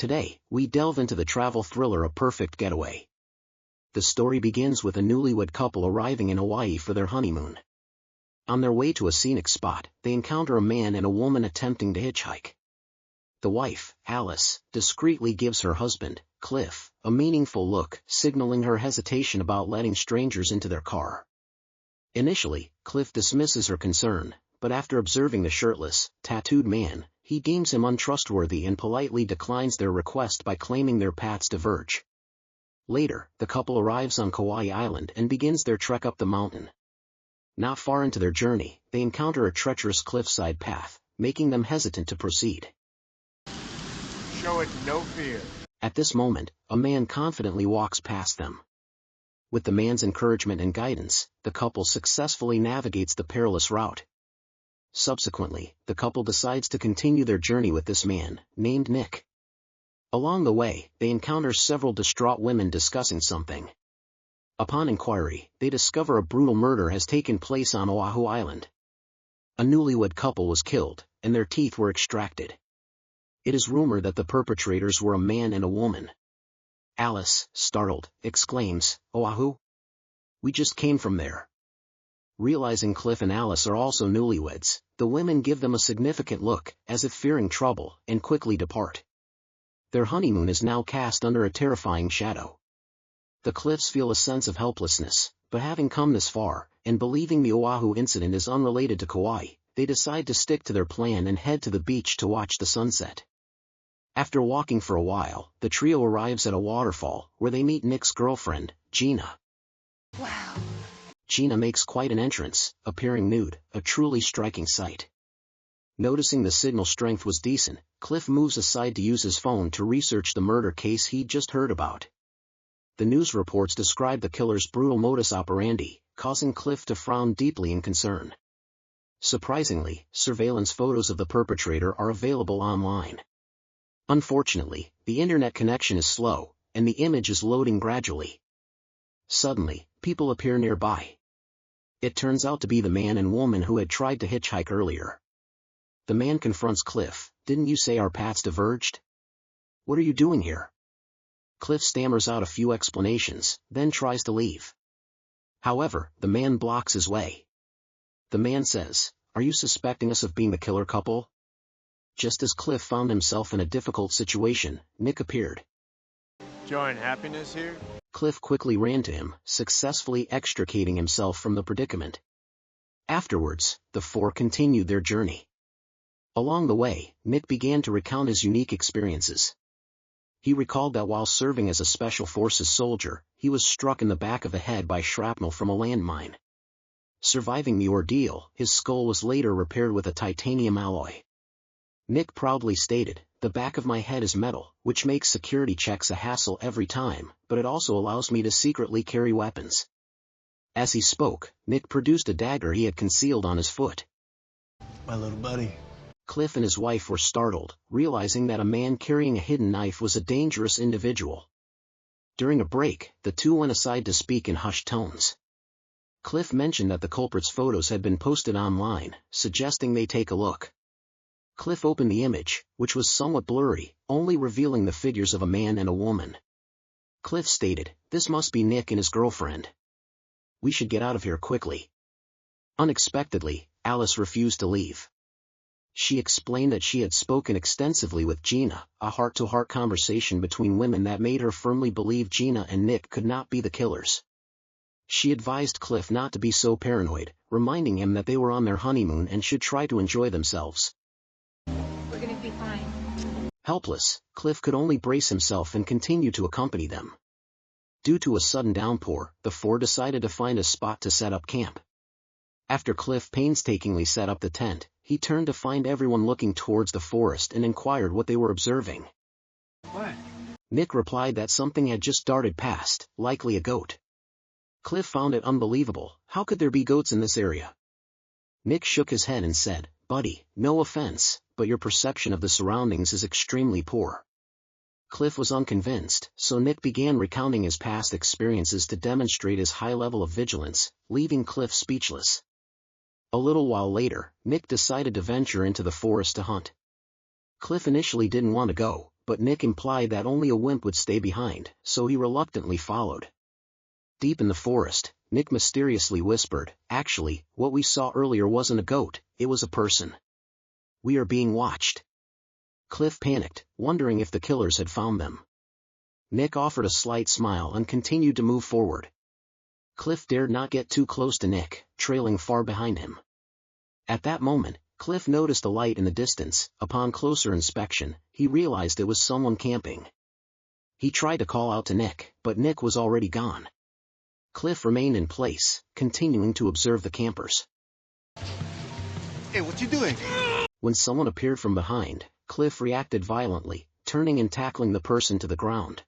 Today, we delve into the travel thriller A Perfect Getaway. The story begins with a newlywed couple arriving in Hawaii for their honeymoon. On their way to a scenic spot, they encounter a man and a woman attempting to hitchhike. The wife, Alice, discreetly gives her husband, Cliff, a meaningful look, signaling her hesitation about letting strangers into their car. Initially, Cliff dismisses her concern, but after observing the shirtless, tattooed man, he deems him untrustworthy and politely declines their request by claiming their paths diverge. Later, the couple arrives on Kauai Island and begins their trek up the mountain. Not far into their journey, they encounter a treacherous cliffside path, making them hesitant to proceed. Show it no fear. At this moment, a man confidently walks past them. With the man's encouragement and guidance, the couple successfully navigates the perilous route. Subsequently, the couple decides to continue their journey with this man, named Nick. Along the way, they encounter several distraught women discussing something. Upon inquiry, they discover a brutal murder has taken place on Oahu Island. A newlywed couple was killed, and their teeth were extracted. It is rumored that the perpetrators were a man and a woman. Alice, startled, exclaims, "Oahu? We just came from there." Realizing Cliff and Alice are also newlyweds, the women give them a significant look, as if fearing trouble, and quickly depart. Their honeymoon is now cast under a terrifying shadow. The Cliffs feel a sense of helplessness, but having come this far, and believing the Oahu incident is unrelated to Kauai, they decide to stick to their plan and head to the beach to watch the sunset. After walking for a while, the trio arrives at a waterfall, where they meet Nick's girlfriend, Gina. Wow. Gina makes quite an entrance, appearing nude, a truly striking sight. Noticing the signal strength was decent, Cliff moves aside to use his phone to research the murder case he'd just heard about. The news reports describe the killer's brutal modus operandi, causing Cliff to frown deeply in concern. Surprisingly, surveillance photos of the perpetrator are available online. Unfortunately, the internet connection is slow, and the image is loading gradually. Suddenly, people appear nearby. It turns out to be the man and woman who had tried to hitchhike earlier. The man confronts Cliff. "Didn't you say our paths diverged? What are you doing here?" Cliff stammers out a few explanations, then tries to leave. However, the man blocks his way. The man says, "Are you suspecting us of being the killer couple?" Just as Cliff found himself in a difficult situation, Nick appeared. Joy and happiness here? Cliff quickly ran to him, successfully extricating himself from the predicament. Afterwards, the four continued their journey. Along the way, Nick began to recount his unique experiences. He recalled that while serving as a Special Forces soldier, he was struck in the back of the head by shrapnel from a landmine. Surviving the ordeal, his skull was later repaired with a titanium alloy. Nick proudly stated, "The back of my head is metal, which makes security checks a hassle every time, but it also allows me to secretly carry weapons." As he spoke, Nick produced a dagger he had concealed on his foot. My little buddy. Cliff and his wife were startled, realizing that a man carrying a hidden knife was a dangerous individual. During a break, the two went aside to speak in hushed tones. Cliff mentioned that the culprit's photos had been posted online, suggesting they take a look. Cliff opened the image, which was somewhat blurry, only revealing the figures of a man and a woman. Cliff stated, "This must be Nick and his girlfriend. We should get out of here quickly." Unexpectedly, Alice refused to leave. She explained that she had spoken extensively with Gina, a heart-to-heart conversation between women that made her firmly believe Gina and Nick could not be the killers. She advised Cliff not to be so paranoid, reminding him that they were on their honeymoon and should try to enjoy themselves. We're gonna be fine. Helpless, Cliff could only brace himself and continue to accompany them. Due to a sudden downpour, the four decided to find a spot to set up camp. After Cliff painstakingly set up the tent, he turned to find everyone looking towards the forest and inquired what they were observing. What? Nick replied that something had just darted past, likely a goat. Cliff found it unbelievable. How could there be goats in this area? Nick shook his head and said, "Buddy, no offense, but your perception of the surroundings is extremely poor." Cliff was unconvinced, so Nick began recounting his past experiences to demonstrate his high level of vigilance, leaving Cliff speechless. A little while later, Nick decided to venture into the forest to hunt. Cliff initially didn't want to go, but Nick implied that only a wimp would stay behind, so he reluctantly followed. Deep in the forest, Nick mysteriously whispered, "Actually, what we saw earlier wasn't a goat, it was a person. We are being watched." Cliff panicked, wondering if the killers had found them. Nick offered a slight smile and continued to move forward. Cliff dared not get too close to Nick, trailing far behind him. At that moment, Cliff noticed a light in the distance. Upon closer inspection, he realized it was someone camping. He tried to call out to Nick, but Nick was already gone. Cliff remained in place, continuing to observe the campers. Hey, what you doing? When someone appeared from behind, Cliff reacted violently, turning and tackling the person to the ground.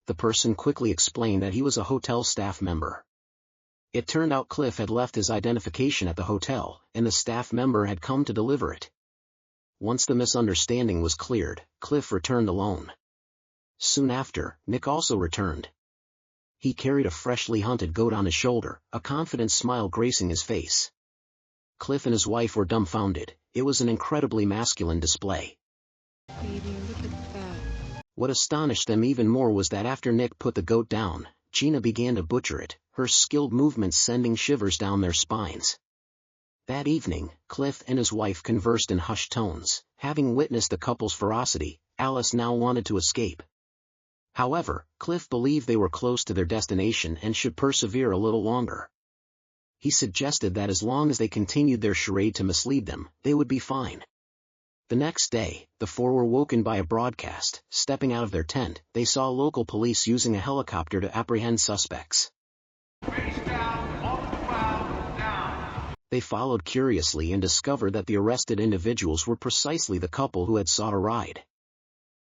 The person quickly explained that he was a hotel staff member. It turned out Cliff had left his identification at the hotel, and the staff member had come to deliver it. Once the misunderstanding was cleared, Cliff returned alone. Soon after, Nick also returned. He carried a freshly hunted goat on his shoulder, a confident smile gracing his face. Cliff and his wife were dumbfounded. It was an incredibly masculine display. Baby, look at that. What astonished them even more was that after Nick put the goat down, Gina began to butcher it, her skilled movements sending shivers down their spines. That evening, Cliff and his wife conversed in hushed tones. Having witnessed the couple's ferocity, Alice now wanted to escape. However, Cliff believed they were close to their destination and should persevere a little longer. He suggested that as long as they continued their charade to mislead them, they would be fine. The next day, the four were woken by a broadcast. Stepping out of their tent, they saw local police using a helicopter to apprehend suspects. Face down, on the ground, down. They followed curiously and discovered that the arrested individuals were precisely the couple who had sought a ride.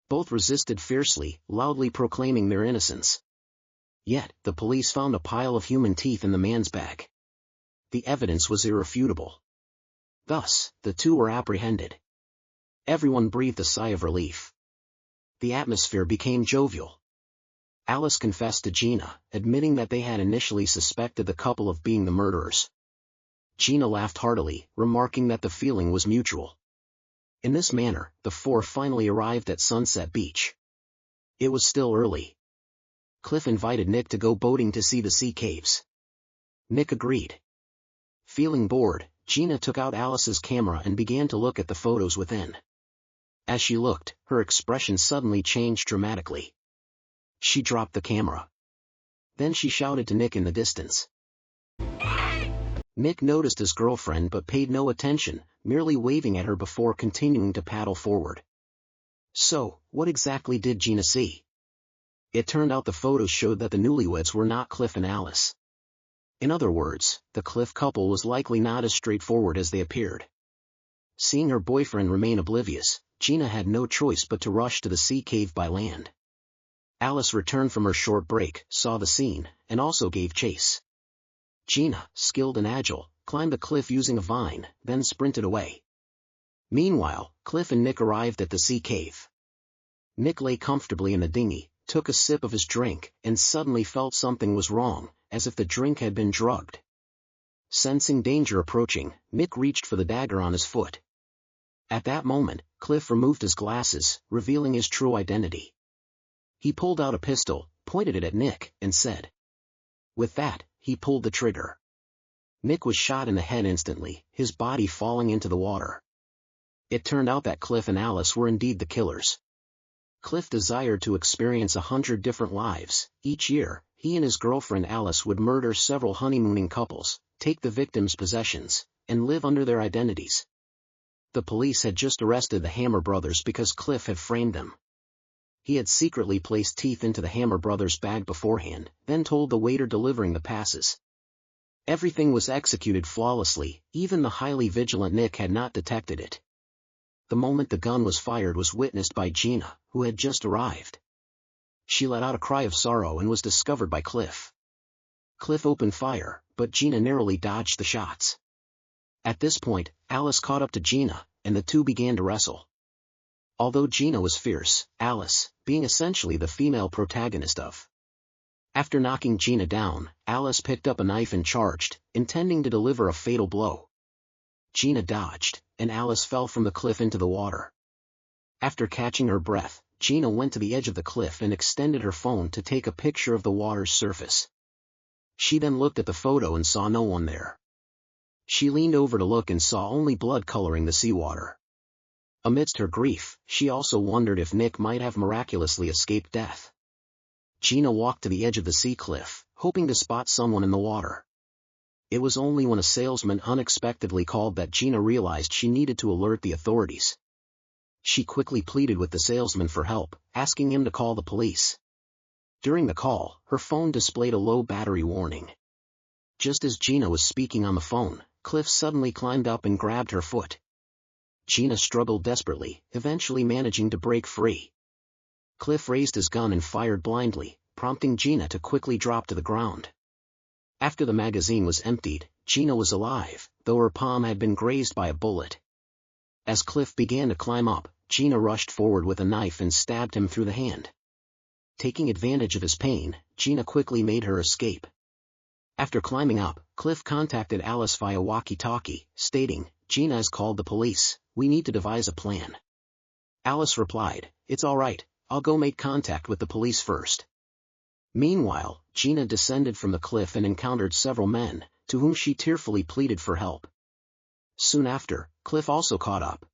Both resisted fiercely, loudly proclaiming their innocence. Yet, the police found a pile of human teeth in the man's bag. The evidence was irrefutable. Thus, the two were apprehended. Everyone breathed a sigh of relief. The atmosphere became jovial. Alice confessed to Gina, admitting that they had initially suspected the couple of being the murderers. Gina laughed heartily, remarking that the feeling was mutual. In this manner, the four finally arrived at Sunset Beach. It was still early. Cliff invited Nick to go boating to see the sea caves. Nick agreed. Feeling bored, Gina took out Alice's camera and began to look at the photos within. As she looked, her expression suddenly changed dramatically. She dropped the camera. Then she shouted to Nick in the distance. Nick noticed his girlfriend but paid no attention, merely waving at her before continuing to paddle forward. So, what exactly did Gina see? It turned out the photos showed that the newlyweds were not Cliff and Alice. In other words, the Cliff couple was likely not as straightforward as they appeared. Seeing her boyfriend remain oblivious, Gina had no choice but to rush to the sea cave by land. Alice returned from her short break, saw the scene, and also gave chase. Gina, skilled and agile, climbed the cliff using a vine, then sprinted away. Meanwhile, Cliff and Nick arrived at the sea cave. Nick lay comfortably in the dinghy, took a sip of his drink, and suddenly felt something was wrong, as if the drink had been drugged. Sensing danger approaching, Nick reached for the dagger on his foot. At that moment, Cliff removed his glasses, revealing his true identity. He pulled out a pistol, pointed it at Nick, and said. With that, he pulled the trigger. Nick was shot in the head instantly, his body falling into the water. It turned out that Cliff and Alice were indeed the killers. Cliff desired to experience 100 different lives. Each year, he and his girlfriend Alice would murder several honeymooning couples, take the victims' possessions, and live under their identities. The police had just arrested the Hammer brothers because Cliff had framed them. He had secretly placed teeth into the Hammer brothers' bag beforehand, then told the waiter delivering the passes. Everything was executed flawlessly, even the highly vigilant Nick had not detected it. The moment the gun was fired was witnessed by Gina, who had just arrived. She let out a cry of sorrow and was discovered by Cliff. Cliff opened fire, but Gina narrowly dodged the shots. At this point, Alice caught up to Gina, and the two began to wrestle. Although Gina was fierce, Alice, being essentially the female protagonist of. After knocking Gina down, Alice picked up a knife and charged, intending to deliver a fatal blow. Gina dodged, and Alice fell from the cliff into the water. After catching her breath, Gina went to the edge of the cliff and extended her phone to take a picture of the water's surface. She then looked at the photo and saw no one there. She leaned over to look and saw only blood coloring the seawater. Amidst her grief, she also wondered if Nick might have miraculously escaped death. Gina walked to the edge of the sea cliff, hoping to spot someone in the water. It was only when a salesman unexpectedly called that Gina realized she needed to alert the authorities. She quickly pleaded with the salesman for help, asking him to call the police. During the call, her phone displayed a low battery warning. Just as Gina was speaking on the phone, Cliff suddenly climbed up and grabbed her foot. Gina struggled desperately, eventually managing to break free. Cliff raised his gun and fired blindly, prompting Gina to quickly drop to the ground. After the magazine was emptied, Gina was alive, though her palm had been grazed by a bullet. As Cliff began to climb up, Gina rushed forward with a knife and stabbed him through the hand. Taking advantage of his pain, Gina quickly made her escape. After climbing up, Cliff contacted Alice via walkie-talkie, stating, "Gina has called the police, we need to devise a plan." Alice replied, "It's all right, I'll go make contact with the police first." Meanwhile, Gina descended from the cliff and encountered several men, to whom she tearfully pleaded for help. Soon after, Cliff also caught up.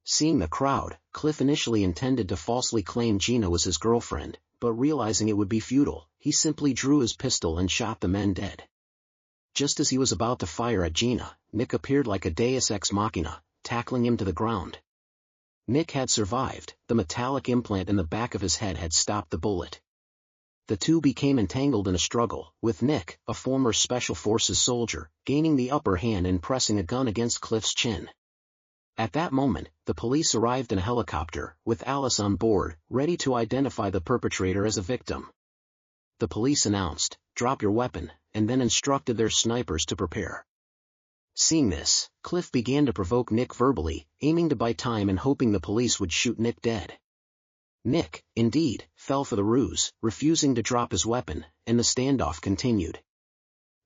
Seeing the crowd, Cliff initially intended to falsely claim Gina was his girlfriend, but realizing it would be futile, he simply drew his pistol and shot the men dead. Just as he was about to fire at Gina, Nick appeared like a deus ex machina, tackling him to the ground. Nick had survived, the metallic implant in the back of his head had stopped the bullet. The two became entangled in a struggle, with Nick, a former Special Forces soldier, gaining the upper hand and pressing a gun against Cliff's chin. At that moment, the police arrived in a helicopter, with Alice on board, ready to identify the perpetrator as a victim. The police announced, "Drop your weapon," and then instructed their snipers to prepare. Seeing this, Cliff began to provoke Nick verbally, aiming to buy time and hoping the police would shoot Nick dead. Nick, indeed, fell for the ruse, refusing to drop his weapon, and the standoff continued.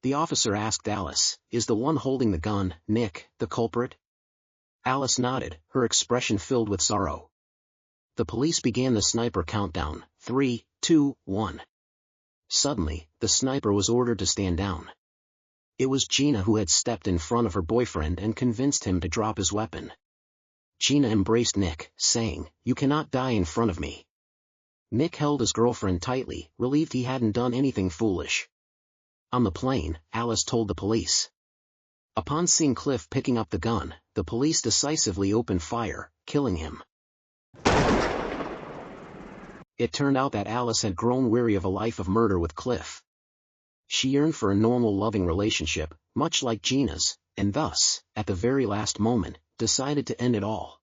The officer asked Alice, "Is the one holding the gun, Nick, the culprit?" Alice nodded, her expression filled with sorrow. The police began the sniper countdown, 3, 2, 1. Suddenly, the sniper was ordered to stand down. It was Gina who had stepped in front of her boyfriend and convinced him to drop his weapon. Gina embraced Nick, saying, "You cannot die in front of me." Nick held his girlfriend tightly, relieved he hadn't done anything foolish. On the plane, Alice told the police. Upon seeing Cliff picking up the gun, the police decisively opened fire, killing him. It turned out that Alice had grown weary of a life of murder with Cliff. She yearned for a normal loving relationship, much like Gina's, and thus, at the very last moment, decided to end it all.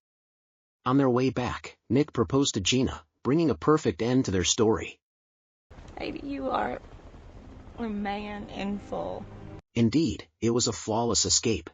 On their way back, Nick proposed to Gina, bringing a perfect end to their story. Baby, you are a man in full. Indeed, it was a flawless escape.